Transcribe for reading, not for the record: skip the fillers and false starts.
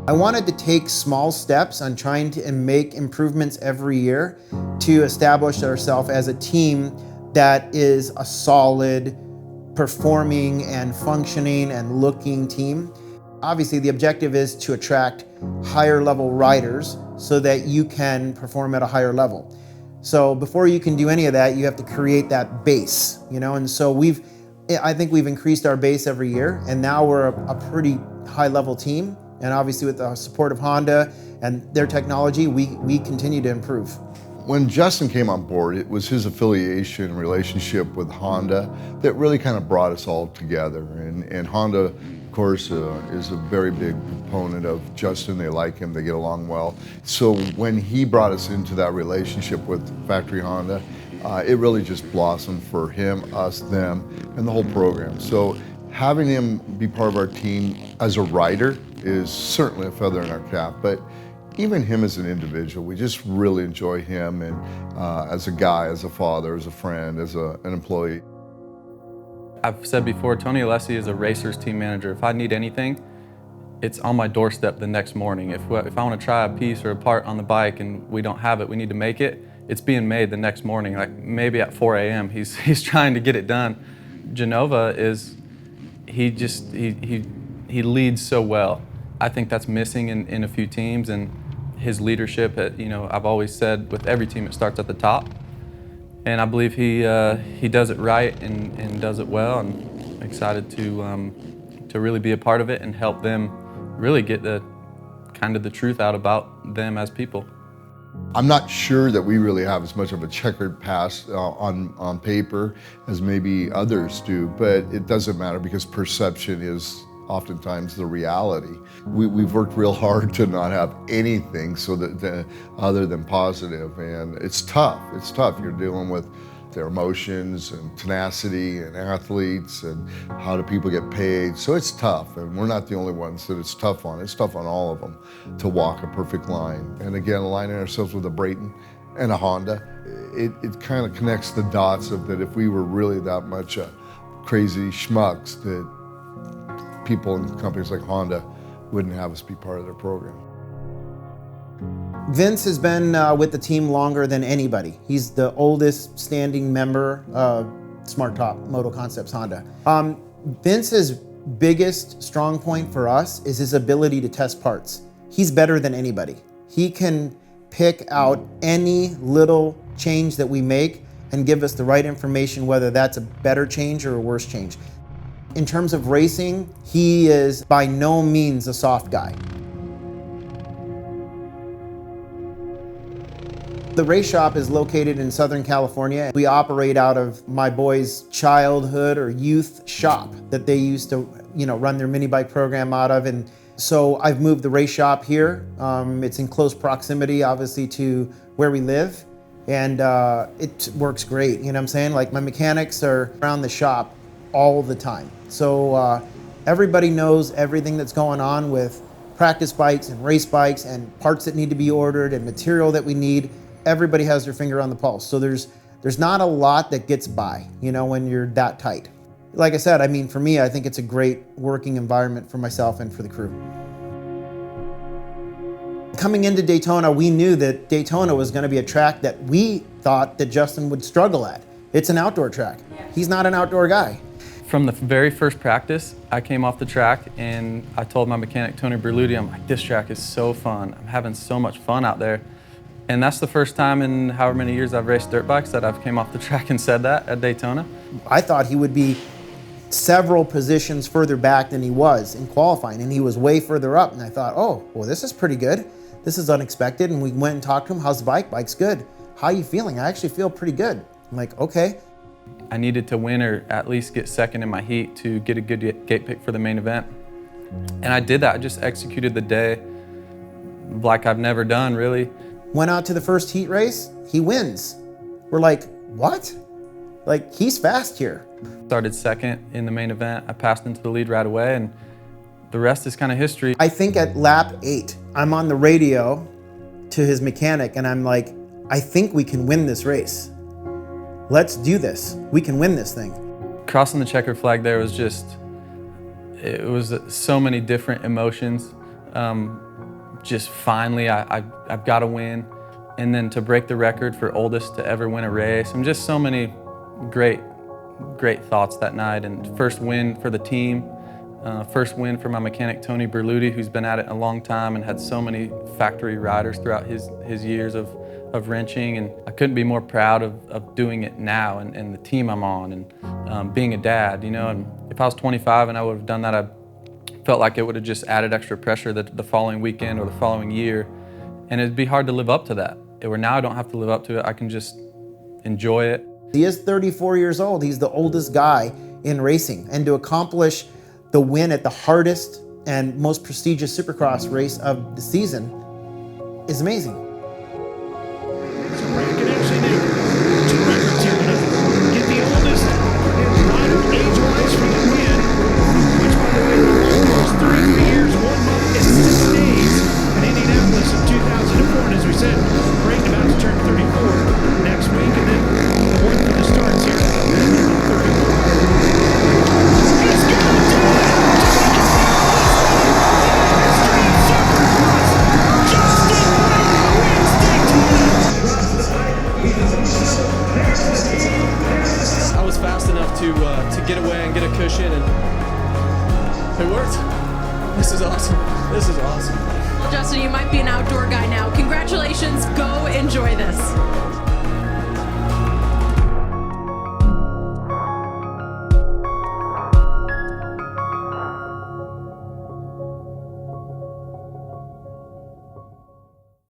I wanted to take small steps on trying to make improvements every year to establish ourselves as a team that is a solid, performing and functioning and looking team. Obviously, the objective is to attract higher level riders so that you can perform at a higher level. So before you can do any of that, you have to create that base, and so I think we've increased our base every year, and now we're a pretty high level team. And obviously with the support of Honda and their technology, we continue to improve. When Justin came on board, it was his affiliation relationship with Honda that really kind of brought us all together. And Honda, of course, is a very big proponent of Justin. They like him, they get along well. So when he brought us into that relationship with Factory Honda, it really just blossomed for him, us, them, and the whole program. So having him be part of our team as a rider is certainly a feather in our cap, but even him as an individual, we just really enjoy him, and as a guy, as a father, as a friend, as an employee. I've said before, Tony Alessi is a racer's team manager. If I need anything, it's on my doorstep the next morning. If I want to try a piece or a part on the bike and we don't have it, we need to make it, it's being made the next morning, like maybe at 4 a.m. He's trying to get it done. Genova is, he leads so well. I think that's missing in a few teams, and his leadership, I've always said with every team it starts at the top, and I believe he does it right and does it well, and I'm excited to really be a part of it and help them really get the truth out about them as people. I'm not sure that we really have as much of a checkered past on paper as maybe others do, but it doesn't matter because perception is oftentimes the reality. We've worked real hard to not have anything other than positive, and it's tough. It's tough. You're dealing with their emotions and tenacity and athletes and how do people get paid. So it's tough, and we're not the only ones that it's tough on. It's tough on all of them to walk a perfect line. And again, aligning ourselves with a Brayton and a Honda, it kind of connects the dots of that if we were really that much crazy schmucks, that people in companies like Honda wouldn't have us be part of their program. Vince has been with the team longer than anybody. He's the oldest standing member of Smartop, MotoConcepts Honda. Vince's biggest strong point for us is his ability to test parts. He's better than anybody. He can pick out any little change that we make and give us the right information, whether that's a better change or a worse change. In terms of racing, he is by no means a soft guy. The race shop is located in Southern California. We operate out of my boys' childhood or youth shop that they used to, run their mini bike program out of. And so I've moved the race shop here. It's in close proximity, obviously, to where we live. And it works great, you know what I'm saying? Like my mechanics are around the shop all the time. So everybody knows everything that's going on with practice bikes and race bikes and parts that need to be ordered and material that we need. Everybody has their finger on the pulse. So there's not a lot that gets by, when you're that tight. Like I said, for me, I think it's a great working environment for myself and for the crew. Coming into Daytona, we knew that Daytona was going to be a track that we thought that Justin would struggle at. It's an outdoor track. He's not an outdoor guy. From the very first practice, I came off the track and I told my mechanic, Tony Berluti, I'm like, this track is so fun. I'm having so much fun out there. And that's the first time in however many years I've raced dirt bikes that I've came off the track and said that at Daytona. I thought he would be several positions further back than he was in qualifying, and he was way further up. And I thought, oh, well, this is pretty good. This is unexpected. And we went and talked to him. How's the bike? Bike's good. How are you feeling? I actually feel pretty good. I'm like, okay. I needed to win or at least get second in my heat to get a good gate pick for the main event. And I did that. I just executed the day like I've never done, really. Went out to the first heat race, he wins. We're like, what? Like, he's fast here. Started second in the main event. I passed into the lead right away, and the rest is kind of history. I think at lap 8, I'm on the radio to his mechanic, and I'm like, I think we can win this race. Let's do this. We can win this thing. Crossing the checker flag there was it was so many different emotions. Just finally, I've got to win. And then to break the record for oldest to ever win a race. And just so many great thoughts that night. And first win for the team. First win for my mechanic, Tony Berluti, who's been at it a long time and had so many factory riders throughout his years of wrenching. And I couldn't be more proud of doing it now and the team I'm on and being a dad, you know. And if I was 25 and I would have done that, I felt like it would have just added extra pressure the following weekend or the following year. And it'd be hard to live up to that. Where now I don't have to live up to it, I can just enjoy it. He is 34 years old. He's the oldest guy in racing. And to accomplish the win at the hardest and most prestigious Supercross race of the season is amazing. So Brayton can actually make two records here tonight. Get the oldest rider age-wise for the win, which by the way was 33 years, 1 month, and 6 days in Indianapolis in 2004. And as we said, Brayton about to turn 34 next week, and then the one for the starts here at 34. He's gonna do it! Extreme Supercross! Justin Brayton wins Daytona! I was fast enough to get away and get a cushion, and it worked. This is awesome. This is awesome. Well, Justin, you might be an outdoor guy now. Congratulations. Go enjoy this.